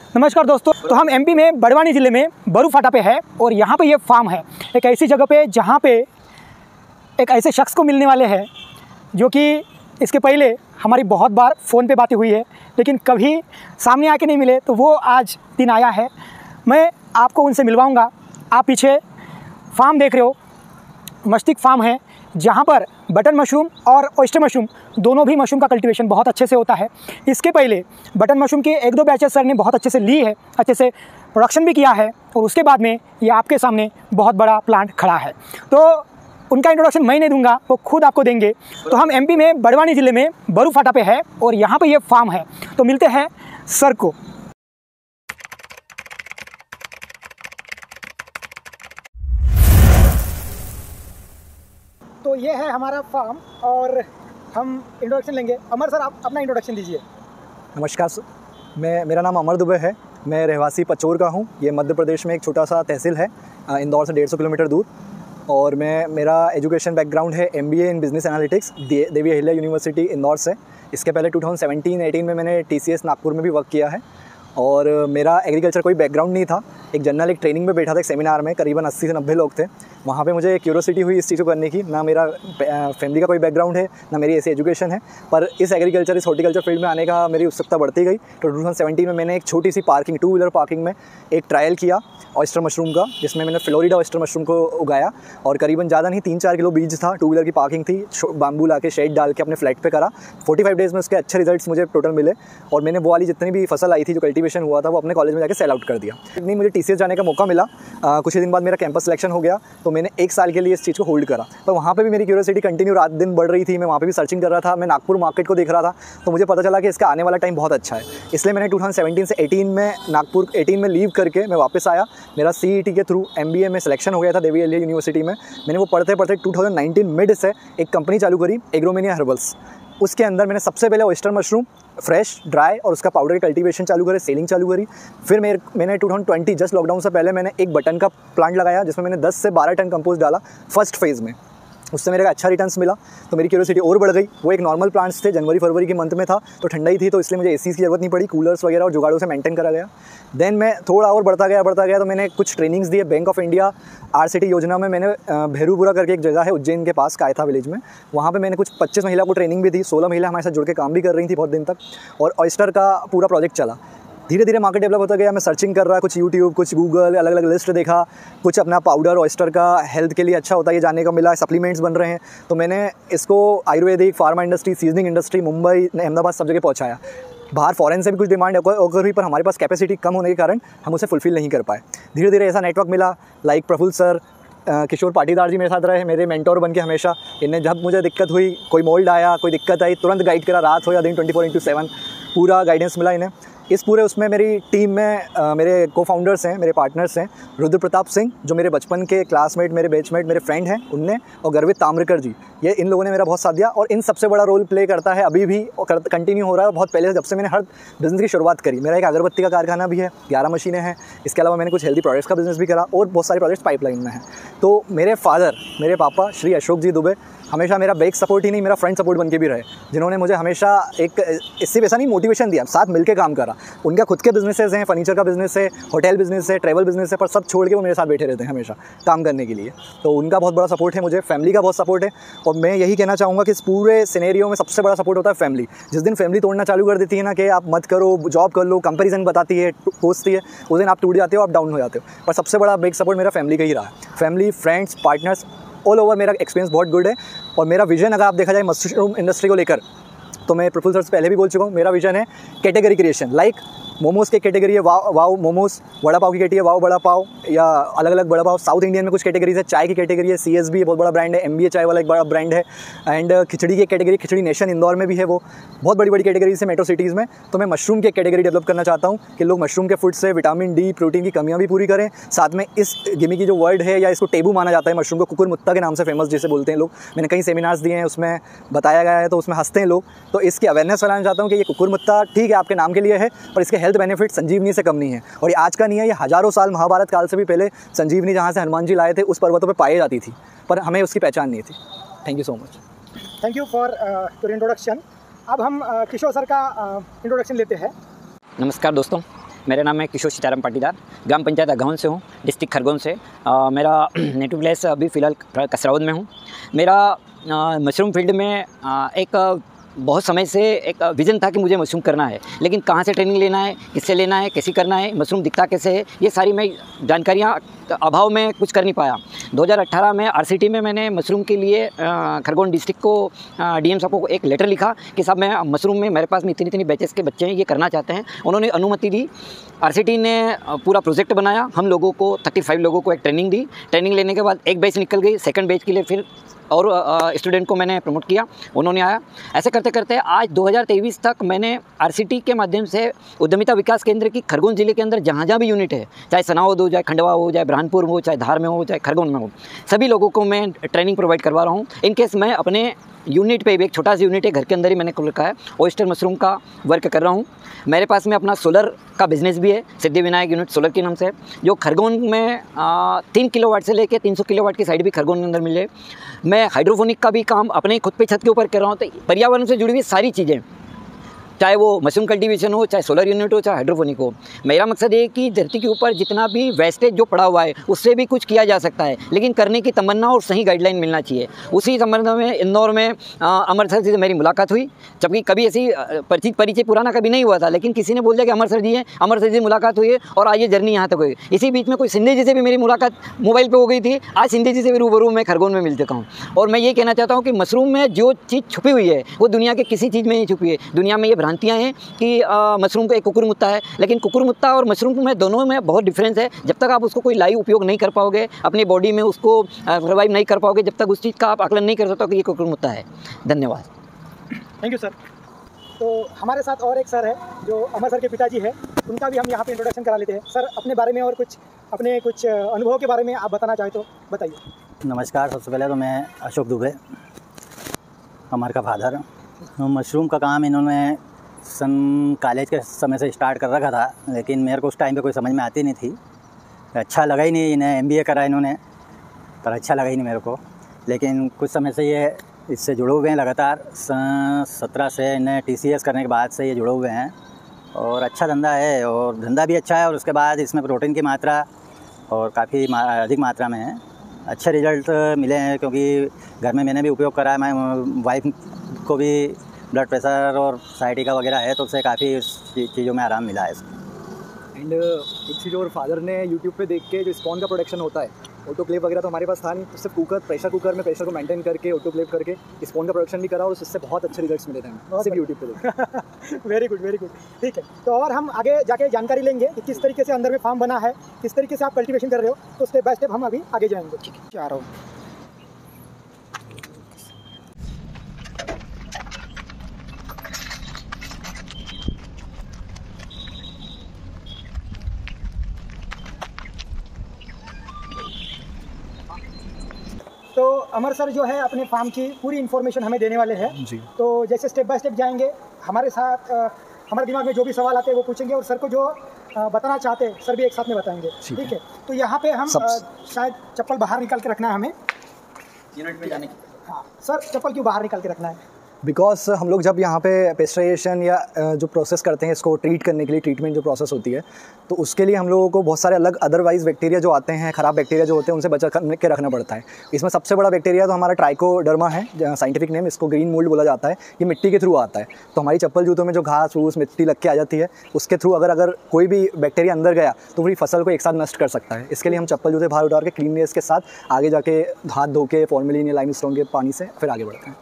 नमस्कार दोस्तों, तो हम एमपी में बड़वानी ज़िले में बरूफाटा पे है और यहाँ पे ये फार्म है। एक ऐसी जगह पे जहाँ पे एक ऐसे शख्स को मिलने वाले हैं जो कि इसके पहले हमारी बहुत बार फ़ोन पे बातें हुई है लेकिन कभी सामने आके नहीं मिले, तो वो आज दिन आया है। मैं आपको उनसे मिलवाऊंगा। आप पीछे फार्म देख रहे हो, मस्तिष्क फार्म है जहाँ पर बटन मशरूम और ऑयस्टर मशरूम दोनों भी मशरूम का कल्टीवेशन बहुत अच्छे से होता है। इसके पहले बटन मशरूम के 1-2 बैचेस सर ने बहुत अच्छे से ली है, अच्छे से प्रोडक्शन भी किया है और उसके बाद में ये आपके सामने बहुत बड़ा प्लांट खड़ा है। तो उनका इंट्रोडक्शन मैं नहीं दूंगा, वो खुद आपको देंगे। तो हम एमपी में बड़वानी ज़िले में बरूफाटा पे है और यहाँ पे ये फार्म है। तो मिलते हैं सर को। तो ये है हमारा फार्म और हम इंट्रोडक्शन लेंगे। अमर सर, आप अपना इंट्रोडक्शन दीजिए। नमस्कार सर, मेरा नाम अमर दुबे है। मैं रहवासी पचोर का हूँ। ये मध्य प्रदेश में एक छोटा सा तहसील है, इंदौर से 150 किलोमीटर दूर। और मेरा एजुकेशन बैकग्राउंड है MBA इन business analytics, Devi Ahilya university Indore से। इसके पहले 2017-18 में मैंने TCS नागपुर में भी वर्क किया है। और मेरा एग्रीकल्चर कोई बैकग्राउंड नहीं था। एक जनरल एक ट्रेनिंग में बैठा था, एक सेमिनार में, करीबन 80 से 90 लोग थे। वहाँ पे मुझे क्यूरियोसिटी हुई इस चीज़ को करने की। ना मेरा फैमिली का कोई बैकग्राउंड है, ना मेरी ऐसी एजुकेशन है, पर इस एग्रीकल्चर, इस हॉर्टिकल्चर फील्ड में आने का मेरी उत्सुकता बढ़ती गई। तो 2017 में मैंने एक छोटी सी पार्किंग, 2 व्हीलर पार्किंग में एक ट्रायल किया ऑयस्टर मशरूम का, जिसमें मैंने फ्लोरिडा ऑयस्टर मशरूम को उगाया। और करीबन ज़्यादा नहीं, 3-4 किलो बीज था। 2 व्हीलर की पार्किंग थी, बाम्बू ला के शेड डाल के अपने फ्लैट पे करा। 45 डेज़ में उसके अच्छे रिजल्ट्स मुझे टोटल मिले और मैंने वो वाली जितनी भी फसल आई थी, जो कल्टीवेशन हुआ था, वो अपने कॉलेज में जाकर सेल आउट कर दिया। नहीं, मुझे TCS जाने का मौका मिला। कुछ ही दिन बाद मेरा कैंपस सिलेक्शन हो गया, तो मैंने 1 साल के लिए इस चीज़ को होल्ड करा। पर वहाँ पे भी मेरी क्यूरियोसिटी कंटिन्यू रात दिन बढ़ रही थी। मैं वहाँ पे भी सर्चिंग कर रहा था। मैं नागपुर मार्केट को देख रहा था, तो मुझे पता चला कि इसका आने वाला टाइम बहुत अच्छा है। इसलिए मैंने 2017 से 18 में नागपुर 18 में लीव करके मैं वापस आया। मेरा CET के थ्रू MBA में सिलेक्शन हो गया था देवी अहिल्या यूनिवर्सिटी में। मैंने वो पढ़ते पढ़ते 2019 मिड से एक कंपनी चालू करी, एग्रोमेनिया हर्बल्स। उसके अंदर मैंने सबसे पहले ऑयस्टर मशरूम फ्रेश, ड्राई और उसका पाउडर की कल्टीवेशन चालू करी, सेलिंग चालू करी। फिर मैंने 2020 जस्ट लॉकडाउन से पहले मैंने एक बटन का प्लांट लगाया, जिसमें मैंने 10 से 12 टन कंपोस्ट डाला फर्स्ट फेज़ में। उससे मेरे का अच्छा रिटर्न्स मिला, तो मेरी क्यूरियोसिटी और बढ़ गई। वो एक नॉर्मल प्लांट्स थे, जनवरी-फरवरी के मंथ में था, तो ठंडाई थी, तो इसलिए मुझे AC की ज़रूरत नहीं पड़ी। कूलर्स वगैरह और जुगाड़ों से मेंटेन करा गया। देन मैं थोड़ा और बढ़ता गया, तो मैंने कुछ ट्रेनिंग्स दिए। बैंक ऑफ इंडिया RCT योजना में मैंने भेरूपुरा करके एक जगह है उज्जैन के पास, कायथा विलेज में, वहाँ पे मैंने कुछ 25 महिला को ट्रेनिंग भी दी। 16 महिला हमारे साथ जुड़ के काम भी कर रही थी बहुत दिन तक, और ऑयस्टर का पूरा प्रोजेक्ट चला। धीरे धीरे मार्केट डेवलप होता गया। मैं सर्चिंग कर रहा, कुछ यूट्यूब, कुछ गूगल, अलग अलग लिस्ट देखा, कुछ अपना पाउडर ऑयस्टर का हेल्थ के लिए अच्छा होता है ये जानने को मिला। सप्लीमेंट्स बन रहे हैं, तो मैंने इसको Ayurvedic, pharma industry, seasoning industry, Mumbai, Ahmedabad सब जगह पहुँचाया। बाहर फॉरेन से भी कुछ डिमांड होकर हुई, पर हमारे पास कैपेसिटी कम होने के कारण हम उसे फुलफिल नहीं कर पाए। धीरे धीरे ऐसा नेटवर्क मिला, लाइक प्रफुल्ल सर, किशोर पाटीदार जी मेरे साथ रहे, मेरे मेंटोर बन के हमेशा। इन्हें जब मुझे दिक्कत हुई, कोई मोल्ड आया, कोई दिक्कत आई, तुरंत गाइड करा, रात हो या दिन, 24/7 पूरा गाइडेंस मिला इन्हें। इस पूरे उसमें मेरी टीम में मेरे को-फाउंडर्स हैं, मेरे पार्टनर्स हैं, रुद्र प्रताप सिंह जो मेरे बचपन के क्लासमेट, मेरे बैचमेट, मेरे फ्रेंड हैं, उनने, और गर्वित ताम्रकर जी। ये इन लोगों ने मेरा बहुत साथ दिया और इन सबसे बड़ा रोल प्ले करता है अभी भी, और कंटिन्यू हो रहा है बहुत पहले से, जब से मैंने हर बिज़नेस की शुरुआत करी। मेरा एक अगरबत्ती का कारखाना भी है, 11 मशीनें हैं। इसके अलावा मैंने कुछ हेल्दी प्रोडक्ट्स का बिज़नेस भी करा और बहुत सारे प्रोजेक्ट्स पाइपलाइन में हैं। तो मेरे फादर, मेरे पापा श्री अशोक जी दुबे हमेशा मेरा बैक सपोर्ट ही नहीं, मेरा फ्रंट सपोर्ट बन के भी रहे, जिन्होंने मुझे हमेशा एक इससे वैसा नहीं मोटिवेशन दिया, साथ मिलके काम करा। उनका खुद के बिजनेसेस हैं, फर्नीचर का बिज़नेस है, होटल बिज़नेस है, ट्रैवल बिज़नेस है, पर सब छोड़ के वो मेरे साथ बैठे रहते हैं हमेशा काम करने के लिए। तो उनका बहुत बड़ा सपोर्ट है मुझे, फैमिली का बहुत सपोर्ट है। और मैं यही कहना चाहूँगा कि इस पूरे सिनेरियो में सबसे बड़ा सपोर्ट होता है फैमिली। जिस दिन फैमिली तोड़ना चालू कर देती है ना, कि आप मत करो, जॉब कर लो, कंपैरिजन बताती है, कोसती है, उस दिन आप टूट जाते हो, आप डाउन हो जाते हो। पर सबसे बड़ा बैक सपोर्ट मेरा फैमिली का ही रहा है। Family, friends, partners, all over मेरा एक्सपीरियंस बहुत गुड है। और मेरा विजन अगर आप देखा जाए मशरूम इंडस्ट्री को लेकर, तो मैं प्रफुल्ल सर से पहले भी बोल चुका हूँ, मेरा विजन है कैटेगरी क्रिएशन। लाइक मोमोज़ की कैटेगरी है वाव मोमोज़, वड़ा पाव की कैटेगरी है वाव वड़ा पाव, या अलग अलग वड़ा पाव। साउथ इंडियन में कुछ कैटेगरीज है, चाय की कैटेगरी है, CSB बहुत बड़ा ब्रांड है, MBA चाय वाला एक बड़ा ब्रांड है। एंड खिचड़ी की कैटेगरी, खिचड़ी नेशन इंदौर में भी है, वो बहुत बड़ी बड़ी कैटेगरीज है मेट्रो सिटीज़ में। तो मैं मशरूम की कैटेगरी डेवलप करना चाहता हूँ कि लोग मशरूम के फूड से विटामिन D, प्रोटीन की कमियाँ भी पूरी करें। साथ में इस गिमी की जो वर्ड है, या इसको टेबू माना जाता है मशरूम को, कुकुरमुत्ता के नाम से फेमस जिसे बोलते हैं लोग, मैंने कई सेमिनार्स दिए हैं, उसमें बताया गया है, तो उसमें हंसते हैं लोग। तो इसकी अवेयरनेस फैलाना चाहता हूँ कि ये कुकुरमुत्ता ठीक है आपके नाम के लिए है, पर इसके हेल्थ बेनिफिट संजीवनी से कम नहीं है। और ये आज का नहीं है, ये हज़ारों साल महाभारत काल से भी पहले संजीवनी जहाँ से हनुमान जी लाए थे, उस पर्वतों पर पाई जाती थी, पर हमें उसकी पहचान नहीं थी। Thank you so much. Thank you for your introduction. अब हम किशोर सर का इंट्रोडक्शन लेते हैं। नमस्कार दोस्तों, मेरा नाम है किशोर सीताराम पाटीदार, ग्राम पंचायत अघौन से हूँ, डिस्ट्रिक्ट खरगोन से। मेरा नेटिव प्लेस अभी फ़िलहाल कसरावद में हूँ। मेरा मशरूम फील्ड में एक बहुत समय से एक विज़न था कि मुझे मशरूम करना है, लेकिन कहाँ से ट्रेनिंग लेना है, किससे लेना है, कैसे करना है, मशरूम दिखता कैसे है, ये सारी मैं जानकारियाँ अभाव में कुछ कर नहीं पाया। 2018 में आरसीटी में मैंने मशरूम के लिए खरगोन डिस्ट्रिक्ट को डीएम साहब को एक लेटर लिखा कि साहब मैं मशरूम में मेरे पास में इतनी बैचेस के बच्चे हैं, ये करना चाहते हैं। उन्होंने अनुमति दी। आरसीटी ने पूरा प्रोजेक्ट बनाया, हम लोगों को 35 लोगों को एक ट्रेनिंग दी। ट्रेनिंग लेने के बाद एक बैच निकल गई, सेकंड बैच के लिए फिर और स्टूडेंट को मैंने प्रमोट किया, उन्होंने आया। ऐसे करते करते आज 2023 तक मैंने आरसीटी के माध्यम से उद्यमिता विकास केंद्र की खरगोन जिले के अंदर जहाँ जहाँ भी यूनिट है, चाहे सनावद हो, चाहे खंडवा हो, चाहे बुरहानपुर हो, चाहे धार में हो, चाहे खरगोन में हो, सभी लोगों को मैं ट्रेनिंग प्रोवाइड करवा रहा हूँ। इनकेस मैं अपने यूनिट पे भी, एक छोटा सा यूनिट है घर के अंदर ही मैंने खोल रखा है, ऑयस्टर मशरूम का वर्क कर रहा हूँ। मेरे पास में अपना सोलर का बिज़नेस भी है, सिद्धिविनायक यूनिट सोलर के नाम से, जो खरगोन में 3 किलोवाट से लेकर 300 किलोवाट की साइड भी खरगोन के अंदर मिले। मैं हाइड्रोफोनिक का भी काम अपने खुद पे छत के ऊपर कर रहा हूँ। तो पर्यावरण से जुड़ी हुई सारी चीज़ें, चाहे वो मशरूम कल्टीवेशन हो, चाहे सोलर यूनिट हो, चाहे हाइड्रोफोनिक हो, मेरा मकसद ये है कि धरती के ऊपर जितना भी वेस्टेज जो पड़ा हुआ है उससे भी कुछ किया जा सकता है, लेकिन करने की तमन्ना और सही गाइडलाइन मिलना चाहिए। उसी संबंध में इंदौर में अमर सर जी से मेरी मुलाकात हुई, जबकि कभी ऐसी परिचय पुराना कभी नहीं हुआ था, लेकिन किसी ने बोल दिया कि अमर सर जी हैं, अमर सर जी से मुलाकात हुई है और आज ये जर्नी यहाँ तक हुई। इसी बीच में कोई सिंधे जी से भी मेरी मुलाकात मोबाइल पर हो गई थी। आज सिंधे जी से भी रूबरू मैं खरगोन में मिल चुका हूँ। और मैं ये कहना चाहता हूँ कि मशरूम में जो चीज़ छुपी हुई है वो दुनिया के किसी चीज़ में नहीं छुपी है। दुनिया में ये भ्रांतियाँ हैं कि मशरूम का एक कुकुरमुत्ता है, लेकिन कुकुरमुत्ता और मशरूम में दोनों में बहुत डिफरेंस है। जब तक आप उसको कोई लाइव उपयोग नहीं कर पाओगे, अपनी बॉडी में उसको सर्वाइव नहीं कर पाओगे, जब तक उस चीज़ का आप आकलन नहीं कर सकते कि ये कुकुरमुत्ता है। धन्यवाद। Thank you sir. तो हमारे साथ और एक सर है जो अमर सर के पिताजी है, उनका भी हम यहाँ पे इंट्रोडक्शन करा लेते हैं। सर अपने बारे में और अपने कुछ अनुभव के बारे में आप बताना चाहें तो बताइए। नमस्कार। सबसे पहले तो मैं अशोक दुबे, अमर का फादर। मशरूम का काम इन्होंने सन कॉलेज के समय से स्टार्ट कर रखा था, लेकिन मेरे को उस टाइम पे कोई समझ में आती नहीं थी। अच्छा लगा ही नहीं, इन्हें MBA करा इन्होंने, पर अच्छा लगा ही नहीं मेरे को। लेकिन कुछ समय से ये इससे जुड़े हुए हैं लगातार। 17 से इन्हें TCS करने के बाद से ये जुड़े हुए हैं और अच्छा धंधा है, और धंधा भी अच्छा है। और उसके बाद इसमें प्रोटीन की मात्रा और काफ़ी अधिक मात्रा में है। अच्छे रिज़ल्ट मिले हैं, क्योंकि घर में मैंने भी उपयोग करा है। मैं वाइफ को भी ब्लड प्रेशर और साइटिका वगैरह है, तो उससे काफ़ी चीज़ों में आराम मिला है इसको। एंड एक चीज़ और, फादर ने यूट्यूब पे देख के जो स्पॉन का प्रोडक्शन होता है, ऑटोक्लेव वगैरह तो हमारे पास था नहीं, तो सिर्फ प्रेशर कुकर में प्रेशर को मेंटेन करके ऑटोक्लेव करके स्पॉन का प्रोडक्शन भी करा और उससे बहुत अच्छे रिजल्ट्स मिले थे हमें, सिर्फ यूट्यूब पे देख। Very good, very good. ठीक है, तो और हम आगे जाके जानकारी लेंगे कि किस तरीके से अंदर में फार्म बना है, किस तरीके से आप कल्टीवेशन कर रहे हो, तो स्टेप बाय स्टेप हम अभी आगे जाएंगे। ठीक है, जा रहा हूँ। तो अमर सर जो है अपने फार्म की पूरी इन्फॉर्मेशन हमें देने वाले हैं जी। तो जैसे स्टेप बाय स्टेप जाएंगे, हमारे साथ हमारे दिमाग में जो भी सवाल आते हैं वो पूछेंगे, और सर को जो बताना चाहते हैं सर भी एक साथ में बताएंगे। ठीक है, तो यहाँ पे हम शायद चप्पल बाहर निकाल के रखना है हमें यूनिट में जाने की। हाँ सर, चप्पल क्यों बाहर निकाल के रखना है? बिकॉज हम लोग जब यहाँ पे पेस्चराइजेशन या जो प्रोसेस करते हैं, इसको ट्रीट करने के लिए ट्रीटमेंट जो प्रोसेस होती है, तो उसके लिए हम लोगों को बहुत सारे अलग अदरवाइज बैक्टीरिया जो आते हैं, ख़राब बैक्टीरिया जो होते हैं, उनसे बचा के रखना पड़ता है। इसमें सबसे बड़ा बैक्टीरिया तो हमारा ट्राइकोडर्मा है, साइंटिफिक नेम, इसको ग्रीन मोल्ड बोला जाता है। ये मिट्टी के थ्रू आता है, तो हमारी चप्पल जूतों में जो घास फूस मिट्टी लग के आ जाती है, उसके थ्रू अगर कोई भी बैक्टीरिया अंदर गया तो पूरी फसल को एक साथ नष्ट कर सकता है। इसके लिए हम चप्पल जूते बाहर उतार के क्लीननेस के साथ आगे जाके हाथ धो के फॉर्मेलिन या लाइमस्टोन के पानी से फिर आगे बढ़ते हैं।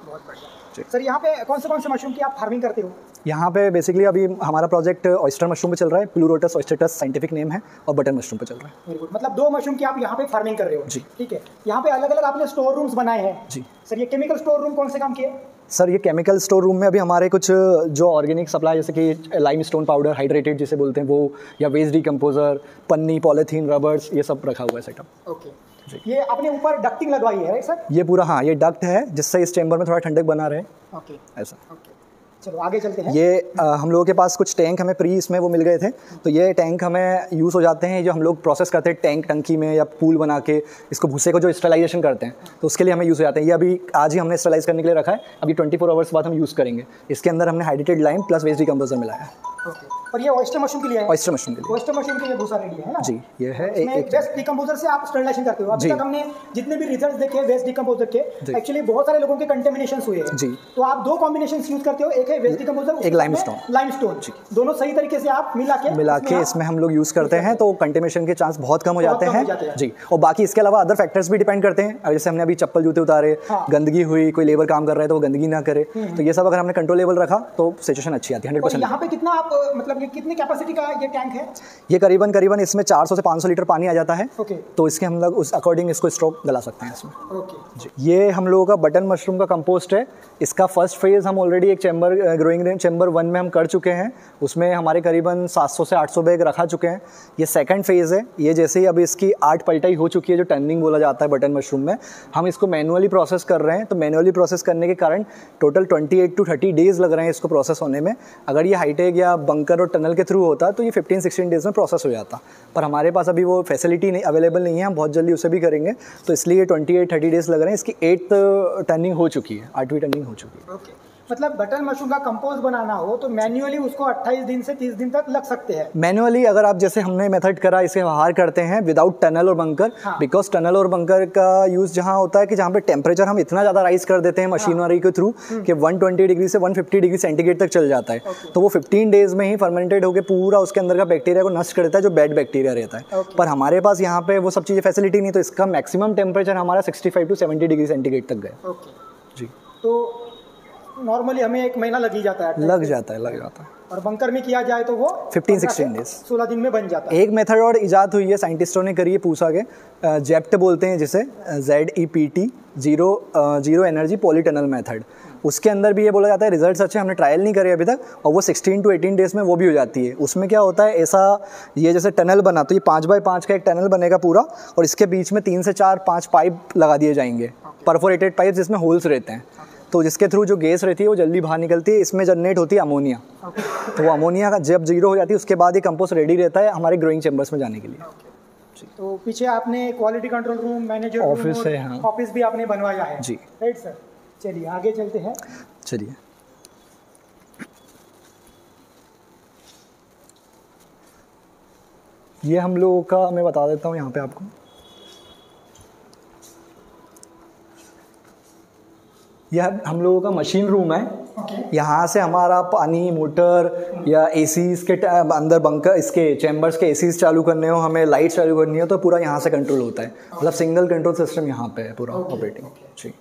सर यहाँ पे कौन से मशरूम की आप फार्मिंग करते हो? यहाँ पे बेसिकली अभी हमारा प्रोजेक्ट ऑयस्टर मशरूम पे चल रहा है, प्लूरोटस ऑयस्टरटस साइंटिफिक नेम है, और बटन मशरूम पे चल रहा है। वेरी गुड, मतलब 2 मशरूम की आप यहाँ पे फार्मिंग कर रहे हो जी। ठीक है, यहाँ पे अलग अलग आपने स्टोर रूम्स बनाए हैं जी। सर ये केमिकल स्टोर रूम कौन से काम किए? सर ये केमिकल स्टोर रूम में अभी हमारे कुछ जो ऑर्गेनिक सप्लाई, जैसे कि लाइमस्टोन पाउडर हाइड्रेटेड जिसे बोलते हैं वो, या वेस्ट डिकम्पोजर, पन्नी, पॉलीथीन, रबर्स, ये सब रखा हुआ है सेटअप। ओके, ये अपने ऊपर डक्टिंग लगवाई है सर? ये पूरा, हाँ, ये डक्ट है जिससे इस चेंबर में थोड़ा ठंडक बना रहे। ओके, ऐसा। ओके, चलो आगे चलते हैं। ये हम लोगों के पास कुछ टैंक हमें प्री इसमें वो मिल गए थे, तो ये टैंक हमें यूज़ हो जाते हैं, जो हम लोग प्रोसेस करते हैं टैंक टंकी में या पूल बना के इसको भूसे को जो स्टरलाइजेशन करते हैं, तो उसके लिए हमें यूज़ हो जाते हैं। ये अभी आज ही हमने स्टरलाइज करने के लिए रखा है, अभी 24 आवर्स बाद हम यूज़ करेंगे। इसके अंदर हमने hydrated lime plus waste decomposer मिलाया है। ओके, और ये ऑयस्टर मशरूम के लिए है। ऑयस्टर मशरूम के लिए। ऑयस्टर मशरूम के लिए भूसा रेडी है ना जी, ये है एक वेस्ट डिकम्पोजर से आप स्टरलाइजेशन करते हो। अभी तक हमने जितने भी रिजल्ट्स देखे वेस्ट डिकम्पोजर के, एक्चुअली बहुत सारे लोगों के कंटेमिनेशंस हुए हैं। जी। तो आप दो कॉम्बिनेशंस यूज करते हो, एक है वेस्ट डिकम्पोजर, एक लाइमस्टोन। दोनों सही तरीके से आप मिला के इसमें हम लोग यूज करते हैं, तो कंटेमिनेशन के चांस बहुत कम हो जाते हैं जी। और बाकी इसके अलावा अदर फैक्टर्स भी डिपेंड करते हैं। जैसे हमने अभी चप्पल जूते उतारे, गंदगी हुई, कोई लेबर काम कर रहा है तो वो गंदगी ना करे, तो ये सब अगर हमने कंट्रोलेबल रखा तो सिचुएशन अच्छी आती है 100%। यहाँ पे कितना आप मतलब कितनी कैपेसिटी का ये टैंक है? ये करीबन इसमें 400 से 500 लीटर पानी आ जाता है। तो इसके हम लोग उस अकॉर्डिंग इसको स्ट्रोक गला सकते हैं इसमें। जी। ये हम लोगों का बटन मशरूम का कंपोस्ट है। इसका फर्स्ट फेज़ हम ऑलरेडी एक चैम्बर ग्रोइंग चैम्बर 1 में हम कर चुके हैं, उसमें हमारे करीबन 700 से 800 बैग रखा चुके हैं। ये सेकंड फेज़ है। ये जैसे ही अभी इसकी 8 पलटाई हो चुकी है, जो टर्निंग बोला जाता है बटन मशरूम में, हम इसको मैनुअली प्रोसेस कर रहे हैं। तो मैनुअली प्रोसेस करने के कारण टोटल 28 टू 30 डेज़ लग रहे हैं इसको प्रोसेस होने में। अगर ये हाईटेक या बंकर और टनल के थ्रू होता तो ये 15-16 डेज़ में प्रोसेस हो जाता, पर हमारे पास अभी वो फैसिलिटी नहीं अवेलेबल नहीं है। हम बहुत जल्दी उसे भी करेंगे, तो इसलिए 28-30 डेज़ लग रहे हैं। इसकी 8th टर्निंग हो चुकी है, 8वीं टर्निंग हो चुकी है। मतलब बटन मशरूम का कंपोस्ट बनाना हो तो मैन्युअली उसको 28 दिन से 30 दिन तक लग सकते हैं। मैन्युअली अगर आप जैसे हमने मेथड करा, इसे बाहर करते हैं विदाउट टनल और बंकर, बिकॉज टनल और बंकर का यूज़ जहाँ होता है कि जहाँ पे टेम्परेचर हम इतना ज़्यादा राइज कर देते हैं मशीनरी के थ्रू कि 120 डिग्री से 150 डिग्री सेंटीग्रेड तक चल जाता है। तो वो 15 डेज में ही फर्मेंटेड होकर पूरा उसके अंदर का बैक्टीरिया को नष्ट कर देता है, जो बैड बैक्टीरिया रहता है। पर हमारे पास यहाँ पे वो सब चीज़ें फैसिलिटी नहीं, तो इसका मैक्सिमम टेम्परेचर हमारा 65 टू 70 डिग्री सेंटीग्रेड तक गया। जी। तो नॉर्मली हमें 1 महीना लग ही जाता है। लग जाता है। और बंकर में किया जाए तो वो 15-16 डेज 16 दिन में बन जाता है। एक मेथड और इजाद हुई है, साइंटिस्टों ने करी है पूसा के, जेप्ट बोलते हैं जिसे, ZEPT, zero energy polytunnel method. उसके अंदर भी ये बोला जाता है रिजल्ट्स अच्छे, हमने ट्रायल नहीं करे अभी तक, और वो 16 टू 18 डेज़ में वो भी हो जाती है। उसमें क्या होता है, ऐसा ये जैसे टनल बना, तो ये 5x5 का एक टनल बनेगा पूरा, और इसके बीच में 3 से 4-5 पाइप लगा दिए जाएंगे, परफोरेटेड पाइप जिसमें होल्स रहते हैं। तो जिसके थ्रू जो गैस रहती है वो जल्दी बाहर निकलती है। इसमें जनरेट होती है अमोनिया। तो वो अमोनिया का जब 0 हो जाती है उसके बाद ये कंपोस्ट रेडी रहता है हमारे ग्रोइंग चैम्बर्स में जाने के लिए। तो पीछे आपने quality control room, manager office है, हाँ, ऑफिस भी आपने बनवाया है जी। राइट सर, चलिए आगे चलते हैं। चलिए, ये हम लोगों का मैं बता देता हूँ यहाँ पे आपको। यह हम लोगों का मशीन रूम है। यहाँ से हमारा पानी, मोटर या एसीज के अंदर बंकर, इसके चैम्बर्स के एसीज चालू करने हो, हमें लाइट चालू करनी हो, तो पूरा यहाँ से कंट्रोल होता है। मतलब सिंगल कंट्रोल सिस्टम यहाँ पे है पूरा ऑपरेटिंग। जी।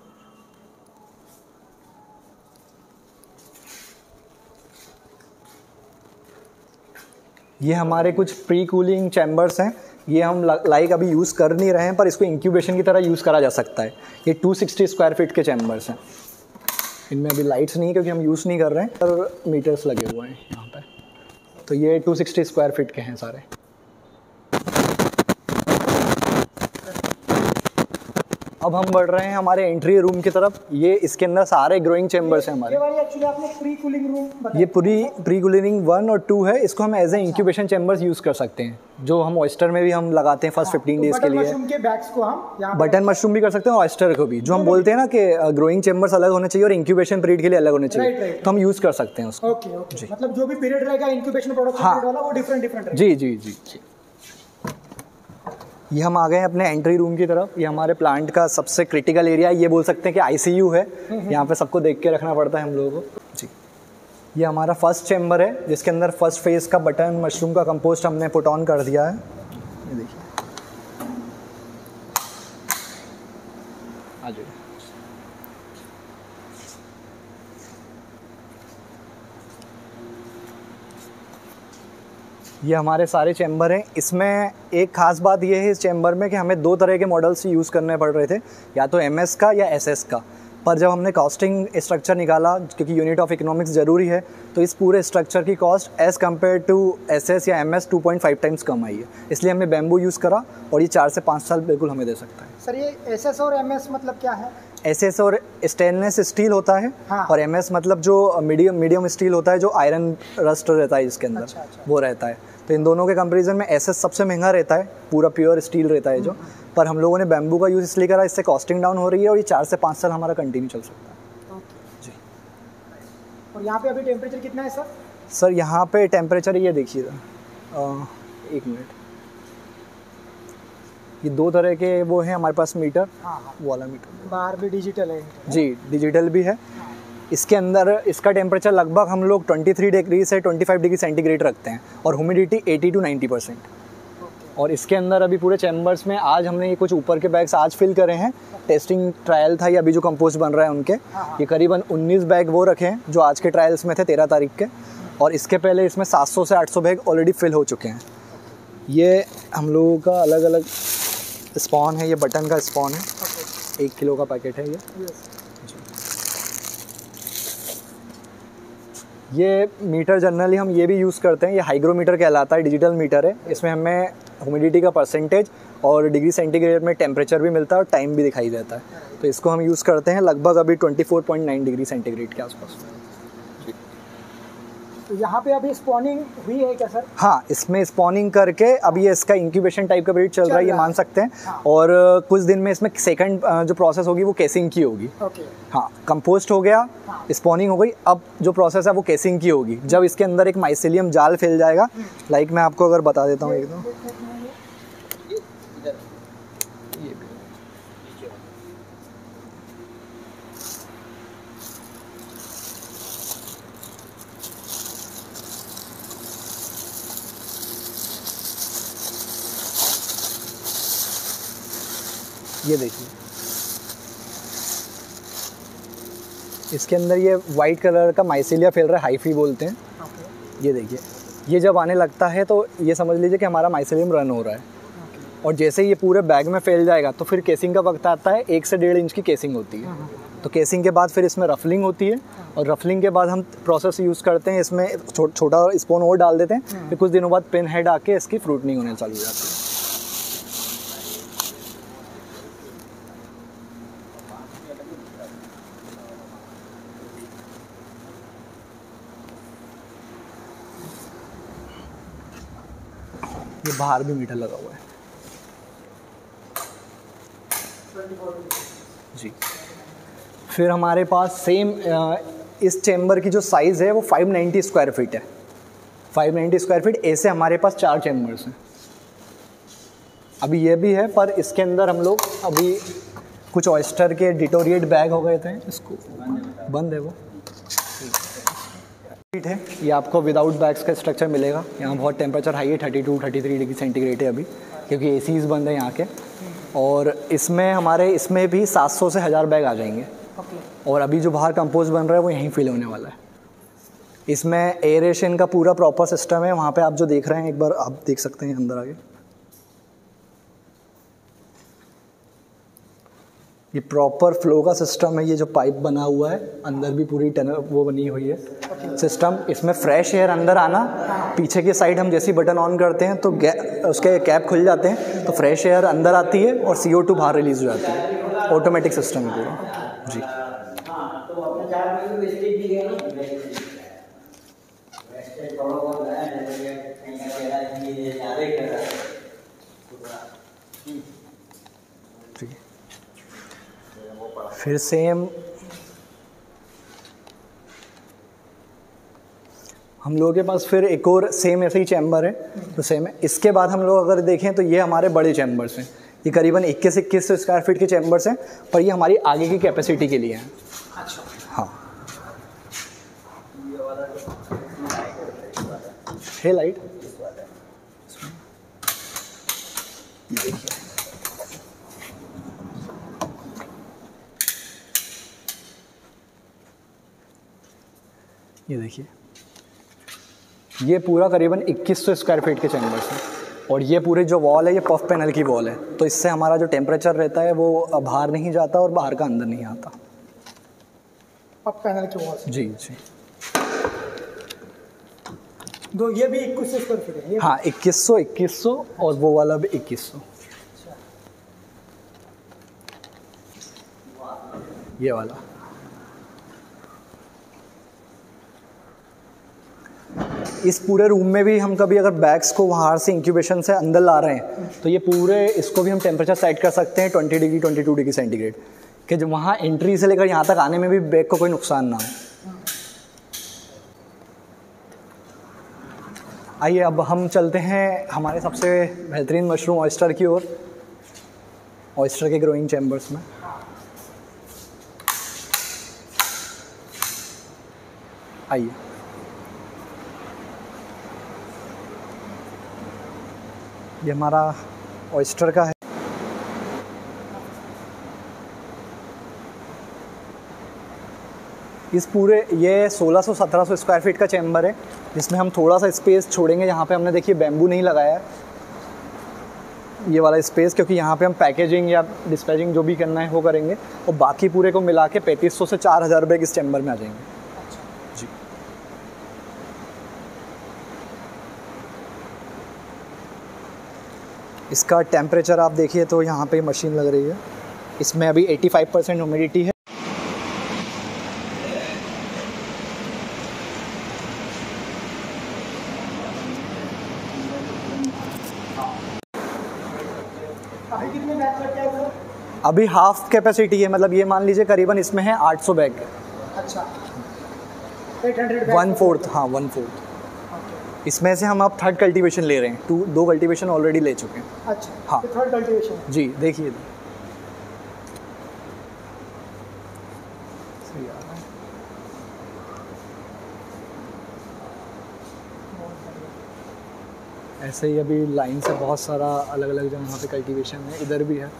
ये हमारे कुछ प्री कूलिंग चैम्बर्स हैं। ये हम लाइक अभी यूज़ कर नहीं रहे हैं, पर इसको इंक्यूबेशन की तरह यूज़ करा जा सकता है। ये 260 स्क्वायर फीट के चैम्बर्स हैं। इनमें अभी लाइट्स नहीं है क्योंकि हम यूज़ नहीं कर रहे हैं, पर मीटर्स लगे हुए हैं यहाँ पे। तो ये 260 स्क्वायर फीट के हैं सारे। अब हम बढ़ रहे हैं हमारे एंट्री रूम की तरफ। ये इसके अंदर सारे ग्रोइंग चैम्बर्स हैं हमारे। ये वाली एक्चुअली आपने प्री कूलिंग रूम बताया। ये पूरी प्री कूलिंग 1 और 2 है। इसको हम as a incubation chambers use कर सकते हैं, जो हम ऑयस्टर में भी हम लगाते हैं फर्स्ट 15 डेज़ के लिए। बटन मशरूम के बैग्स को हम यहाँ बटन मशरूम भी कर सकते हैं, ऑयस्टर को भी। जो हम बोलते हैं ना कि ग्रोइंग चैम्बर्स अलग होने चाहिए और इंक्यूबेशन पीरियड के लिए अलग होने चाहिए, तो हम यूज़ कर सकते हैं उसको। ओके, मतलब जो भी पीरियड रहेगा इंक्यूबेशन प्रोडक्शन पीरियड वाला, वो डिफरेंट रहेगा। जी जी जी जी। ये हम आ गए हैं अपने एंट्री रूम की तरफ। ये हमारे प्लांट का सबसे क्रिटिकल एरिया है। ये बोल सकते हैं कि ICU है। यहाँ पे सबको देख के रखना पड़ता है हम लोगों को। जी। ये हमारा फर्स्ट चैम्बर है, जिसके अंदर फर्स्ट फेज़ का बटन मशरूम का कंपोस्ट हमने पुट ऑन कर दिया है। ये देखिए, आ जाइए। ये हमारे सारे चैम्बर हैं। इसमें एक ख़ास बात ये है इस चैम्बर में कि हमें 2 तरह के मॉडल्स यूज़ करने पड़ रहे थे, या तो MS का या SS का। पर जब हमने कॉस्टिंग स्ट्रक्चर निकाला, क्योंकि यूनिट ऑफ इकोनॉमिक्स ज़रूरी है, तो इस पूरे स्ट्रक्चर की cost as compare to SS या MS 2.5 टाइम्स कम आई है। इसलिए हमने बैम्बू यूज़ करा, और ये 4 से 5 साल बिल्कुल हमें दे सकता है। सर, ये SS और MS मतलब क्या है? SS और स्टेनलेस स्टील होता है, हाँ। और MS मतलब जो मीडियम स्टील होता है, जो आयरन रस्ट रहता है इसके अंदर। अच्छा। वो रहता है। तो इन दोनों के कंपैरिजन में SS सबसे महंगा रहता है, पूरा प्योर स्टील रहता है जो। पर हम लोगों ने बैम्बू का यूज़ इसलिए करा, इससे कॉस्टिंग डाउन हो रही है, और ये 4 से 5 साल हमारा कंटिन्यू चल सकता है। जी। और यहाँ पे अभी टेम्परेचर कितना है सर? सर यहाँ पे टेम्परेचर ये देखिएगा, एक मिनट, ये दो तरह के वो हैं हमारे पास मीटर। हाँ, वो वाला मीटर बाहर भी डिजिटल है। जी, डिजिटल भी है। इसके अंदर इसका टेम्परेचर लगभग हम लोग 23 डिग्री से 25 डिग्री सेंटीग्रेड रखते हैं और ह्यूमिडिटी 80 to 90%। और इसके अंदर अभी पूरे चैम्बर्स में आज हमने ये कुछ ऊपर के बैग्स आज फिल करे हैं। टेस्टिंग ट्रायल था, ये अभी जो कंपोस्ट बन रहा है उनके, ये करीबन 19 बैग वो रखे हैं जो आज के ट्रायल्स में थे 13 तारीख के। और इसके पहले इसमें 700 से 800 बैग ऑलरेडी फिल हो चुके हैं। ये हम लोगों का अलग अलग स्पॉन है, ये बटन का स्पॉन है, 1 किलो का पैकेट है ये मीटर जनरली हम ये भी यूज़ करते हैं, ये हाइग्रोमीटर कहलाता है, डिजिटल मीटर है। इसमें हमें ह्यूमिडिटी का परसेंटेज और डिग्री सेंटीग्रेड में टेम्परेचर भी मिलता है और टाइम भी दिखाई देता है। तो इसको हम यूज़ करते हैं लगभग अभी 24.9 डिग्री सेंटीग्रेड के आसपास। तो यहाँ पे अभी स्पॉनिंग हुई है क्या सर? हाँ, इसमें स्पॉनिंग करके अभी ये इसका इंक्यूबेशन टाइप का पीरियड चल रहा है, ये मान सकते हैं। हाँ। और कुछ दिन में इसमें सेकंड जो प्रोसेस होगी वो केसिंग की होगी। ओके। हाँ, कंपोस्ट हो गया, हाँ। स्पॉनिंग हो गई, अब जो प्रोसेस है वो केसिंग की होगी। जब इसके अंदर एक माइसेलियम जाल फैल जाएगा, लाइक मैं आपको अगर बता देता हूँ एकदम, ये देखिए इसके अंदर ये वाइट कलर का माइसेलिया फैल रहा है, हाइफी बोलते हैं। ये देखिए, ये जब आने लगता है तो ये समझ लीजिए कि हमारा माइसेलियम रन हो रहा है। और जैसे ही ये पूरे बैग में फैल जाएगा तो फिर केसिंग का वक्त आता है, 1 से 1.5 इंच की केसिंग होती है। तो केसिंग के बाद फिर इसमें रफलिंग होती है और रफलिंग के बाद हम प्रोसेस यूज़ करते हैं, इसमें छोटा स्पून और डाल देते हैं। फिर कुछ दिनों बाद पिन हेड आके इसकी फ्रूटनिंग होने चालू हो जाती है। ये बाहर भी मीटर लगा हुआ है जी। फिर हमारे पास सेम इस चेम्बर की जो साइज़ है वो 590 स्क्वायर फीट है। 590 स्क्वायर फीट ऐसे हमारे पास 4 चेम्बर्स हैं। अभी ये भी है, पर इसके अंदर हम लोग अभी कुछ ऑयस्टर के डिटोरिएट बैग हो गए थे, इसको बंद है वो है। ये आपको विदाउट बैग्स का स्ट्रक्चर मिलेगा। यहाँ बहुत टेम्परेचर हाई है, 32-33 डिग्री सेंटीग्रेड है अभी, क्योंकि एसीज़ बंद है यहाँ के। और इसमें हमारे इसमें भी 700 से 1000 बैग आ जाएंगे। और अभी जो बाहर कंपोस्ट बन रहा है वो यहीं फिल होने वाला है। इसमें एयरेशन का पूरा प्रॉपर सिस्टम है। वहाँ पे आप जो देख रहे हैं, एक बार आप देख सकते हैं अंदर आगे, ये प्रॉपर फ्लो का सिस्टम है। ये जो पाइप बना हुआ है, अंदर भी पूरी टनल वो बनी हुई है सिस्टम। इसमें फ्रेश एयर अंदर आना, पीछे की साइड हम जैसे बटन ऑन करते हैं तो उसके कैप खुल जाते हैं, तो फ्रेश एयर अंदर आती है और CO2 बाहर रिलीज हो जाती है। ऑटोमेटिक सिस्टम है पूरा जी। फिर सेम हम लोगों के पास फिर एक और सेम ऐसे ही चैम्बर है, तो सेम है। इसके बाद हम लोग अगर देखें तो ये हमारे बड़े चैम्बर्स हैं। ये करीबन 21 स्क्वायर फीट के चैम्बर्स हैं, पर ये हमारी आगे की कैपेसिटी के लिए हैं। अच्छा। हाँ, है लाइट, ये देखिए, ये देखिए, ये पूरा करीबन 2100 स्क्वायर फीट के चैम्बर्स हैं। और ये पूरे जो वॉल है ये पफ पैनल की वॉल है, तो इससे हमारा जो टेम्परेचर रहता है वो बाहर नहीं जाता और बाहर का अंदर नहीं आता। पफ पैनल की वॉल जी जी। दो ये भी 2100 स्क्वायर फीट है। हाँ, 2100 और वो वाला भी 2100। ये वाला इस पूरे रूम में भी हम कभी अगर बैग्स को बाहर से इंक्यूबेशन से अंदर ला रहे हैं तो ये पूरे इसको भी हम टेम्परेचर सेट कर सकते हैं 20 डिग्री 22 डिग्री सेंटीग्रेड, कि जब वहाँ एंट्री से लेकर यहाँ तक आने में भी बैग को कोई नुकसान ना हो। आइए अब हम चलते हैं हमारे सबसे बेहतरीन मशरूम ऑयस्टर की ओर, ऑयस्टर के ग्रोइंग चैम्बर्स में। आइए ये हमारा ऑयस्टर का है। इस पूरे ये 1600-1700 स्क्वायर फीट का चैम्बर है, जिसमें हम थोड़ा सा स्पेस छोड़ेंगे। यहाँ पे हमने देखिए बैम्बू नहीं लगाया है, ये वाला स्पेस, क्योंकि यहाँ पे हम पैकेजिंग या डिस्पैचिंग जो भी करना है वो करेंगे, और बाकी पूरे को मिला के 3500 से 4000 बैग इस चैम्बर में आ जाएंगे। जी इसका टेम्परेचर आप देखिए तो यहाँ पे मशीन लग रही है, इसमें अभी 85% ह्यूमिडिटी है। अभी हाफ कैपेसिटी है, मतलब ये मान लीजिए करीबन इसमें है 800 बैग। अच्छा 800 1/4, हाँ 1/4। इसमें से हम अब थर्ड कल्टीवेशन ले रहे हैं, 2 कल्टीवेशन ऑलरेडी ले चुके हैं। अच्छा हाँ थर्ड कल्टीवेशन। जी देखिए ऐसे ही अभी लाइन से बहुत सारा अलग अलग जगह पे कल्टीवेशन है, इधर भी है,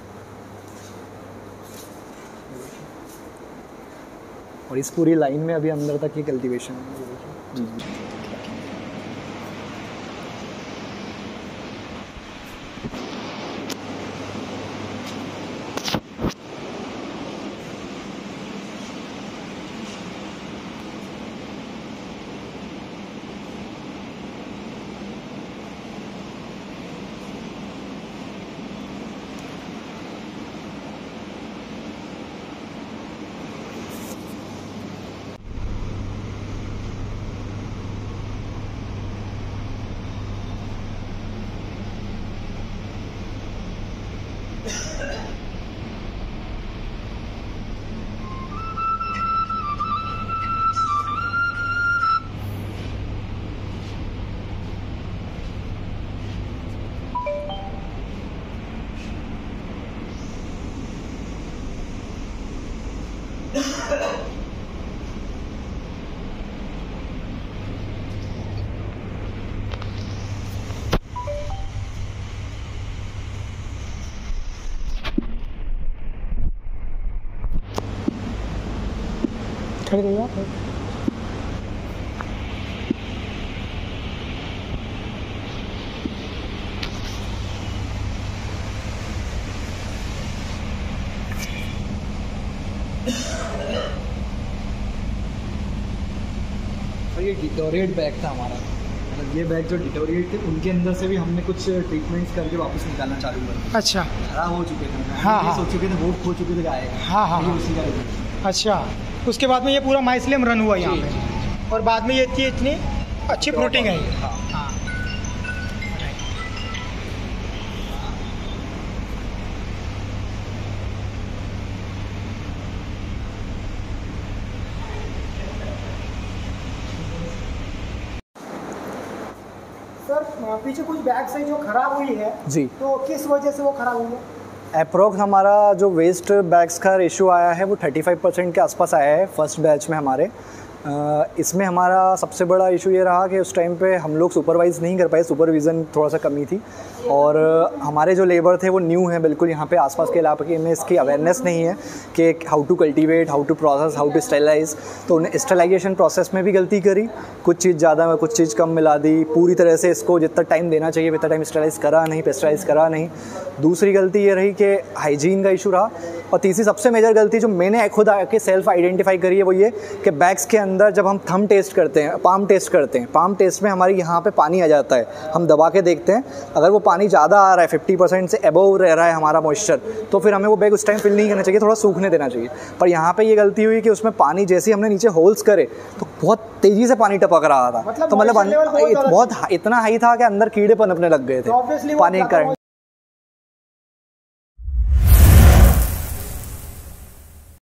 और इस पूरी लाइन में अभी अंदर तक ही कल्टीवेशन है। खड़े रहिए आप। ये डिटोरिएट बैग था हमारा, मतलब ये बैग जो डिटोरिएट थे उनके अंदर से भी हमने कुछ ट्रीटमेंट्स करके वापस निकालना चालू कर। अच्छा खराब हो चुके थे, हाँ, हाँ। सोच चुके थे, वो खो चुके थे आएगा। हाँ, हाँ, ये हाँ। उसी का है। अच्छा उसके बाद में ये पूरा माइसलियम रन हुआ यहाँ पे, और बाद में ये इतनी अच्छी प्रोटीन है ये। हाँ। हाँ सर पीछे कुछ बैग्स है जो खराब हुई है जी, तो किस वजह से वो खराब हुई है? अप्रोक्स हमारा जो वेस्ट बैग्स का रेशियो आया है वो 35% के आसपास आया है फर्स्ट बैच में हमारे। इसमें हमारा सबसे बड़ा इशू ये रहा कि उस टाइम पे हम लोग सुपरवाइज़ नहीं कर पाए, सुपरविज़न थोड़ा सा कमी थी, और हमारे जो लेबर थे वो न्यू हैं बिल्कुल यहाँ पे आसपास के इलाके में, इसकी अवेयरनेस नहीं है कि how to cultivate, how to process, how to sterilize. तो उन्हें स्टेलाइजेशन प्रोसेस में भी गलती करी, कुछ चीज़ ज़्यादा में कुछ चीज़ कम मिला दी, पूरी तरह से इसको जितना टाइम देना चाहिए उतना टाइम स्टेलाइज करा नहीं, पेस्टराइज करा नहीं। दूसरी गलती ये रही कि हाइजीन का इशू रहा, और तीसरी सबसे मेजर गलती जो मैंने खुद आके सेल्फ आइडेंटिफाई करी है वो ये कि बैग्स के अंदर जब हम थंब टेस्ट करते हैं, पाम टेस्ट करते हैं, पाम टेस्ट में हमारी यहाँ पे पानी आ जाता है, हम दबा के देखते हैं, अगर वो पानी ज़्यादा आ रहा है 50% से अबव रह रहा है हमारा मॉइस्चर, तो फिर हमें वो बैग उस टाइम फिल नहीं करना चाहिए, थोड़ा सूखने देना चाहिए। पर यहाँ पे ये गलती हुई कि उसमें पानी जैसे हमने नीचे होल्स करे तो बहुत तेज़ी से पानी टपक रहा था, तो मतलब बहुत इतना हाई था कि अंदर कीड़े पनपने लग गए थे पानी करंट